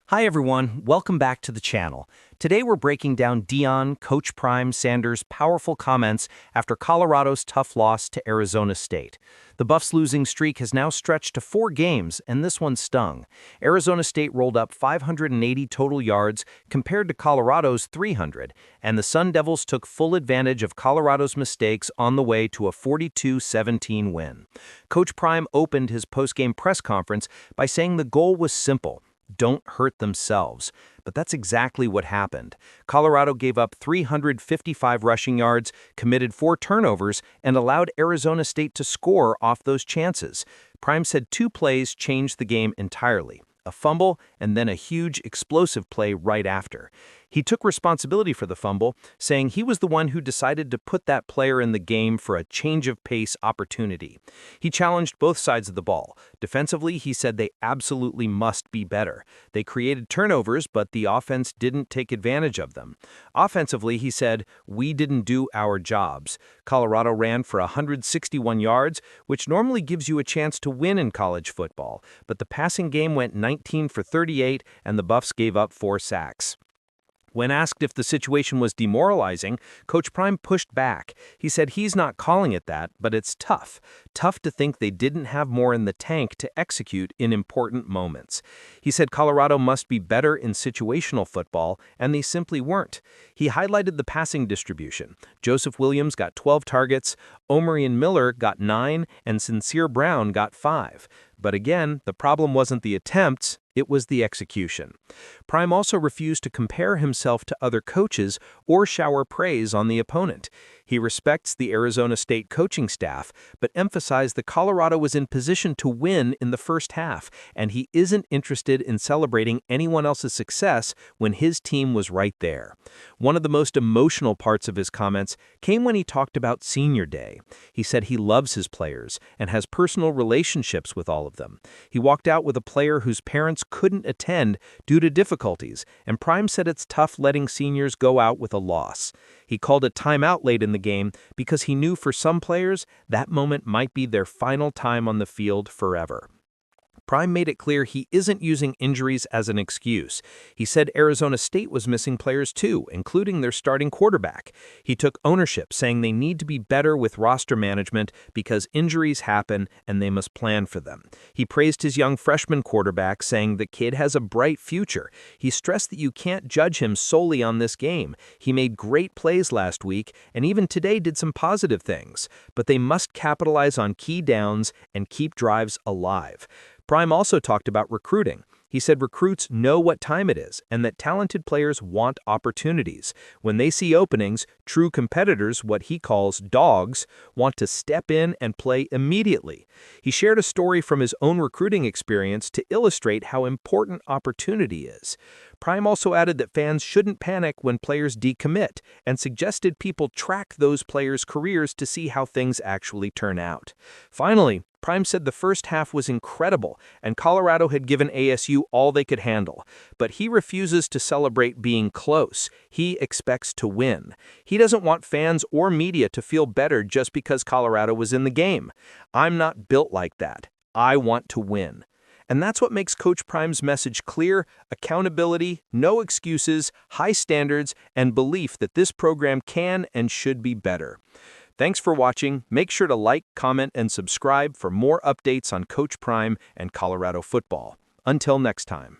Hi everyone, welcome back to the channel. Today we're breaking down Deion Coach Prime Sanders' powerful comments after Colorado's tough loss to Arizona State. The Buffs' losing streak has now stretched to 4 games, and this one stung. Arizona State rolled up 580 total yards compared to Colorado's 300, and the Sun Devils took full advantage of Colorado's mistakes on the way to a 42-17 win. Coach Prime opened his post-game press conference by saying the goal was simple: don't hurt themselves. But that's exactly what happened. Colorado gave up 355 rushing yards, committed 4 turnovers, and allowed Arizona State to score off those chances. Prime said 2 plays changed the game entirely: a fumble and then a huge explosive play right after. He took responsibility for the fumble, saying he was the one who decided to put that player in the game for a change of pace opportunity. He challenged both sides of the ball. Defensively, he said they absolutely must be better. They created turnovers, but the offense didn't take advantage of them. Offensively, he said, "We didn't do our jobs." Colorado ran for 161 yards, which normally gives you a chance to win in college football, but the passing game went 19 for 38, and the Buffs gave up 4 sacks. When asked if the situation was demoralizing, Coach Prime pushed back. He said he's not calling it that, but it's tough. Tough to think they didn't have more in the tank to execute in important moments. He said Colorado must be better in situational football, and they simply weren't. He highlighted the passing distribution. Joseph Williams got 12 targets, Omarion Miller got 9, and Sincere Brown got 5. But again, the problem wasn't the attempts, it was the execution. Prime also refused to compare himself to other coaches or shower praise on the opponent. He respects the Arizona State coaching staff, but emphasized that Colorado was in position to win in the first half, and he isn't interested in celebrating anyone else's success when his team was right there. One of the most emotional parts of his comments came when he talked about Senior Day. He said he loves his players and has personal relationships with all of them. He walked out with a player whose parents couldn't attend due to difficulties, and Prime said it's tough letting seniors go out with a loss. He called a timeout late in the game because he knew for some players that moment might be their final time on the field forever. Prime made it clear he isn't using injuries as an excuse. He said Arizona State was missing players too, including their starting quarterback. He took ownership, saying they need to be better with roster management because injuries happen and they must plan for them. He praised his young freshman quarterback, saying the kid has a bright future. He stressed that you can't judge him solely on this game. He made great plays last week and even today did some positive things, but they must capitalize on key downs and keep drives alive. Prime also talked about recruiting. He said recruits know what time it is and that talented players want opportunities. When they see openings, true competitors, what he calls dogs, want to step in and play immediately. He shared a story from his own recruiting experience to illustrate how important opportunity is. Prime also added that fans shouldn't panic when players decommit and suggested people track those players' careers to see how things actually turn out. Finally, Prime said the first half was incredible and Colorado had given ASU all they could handle, but he refuses to celebrate being close. He expects to win. He doesn't want fans or media to feel better just because Colorado was in the game. "I'm not built like that. I want to win." And that's what makes Coach Prime's message clear: accountability, no excuses, high standards, and belief that this program can and should be better. Thanks for watching. Make sure to like, comment, and subscribe for more updates on Coach Prime and Colorado football. Until next time.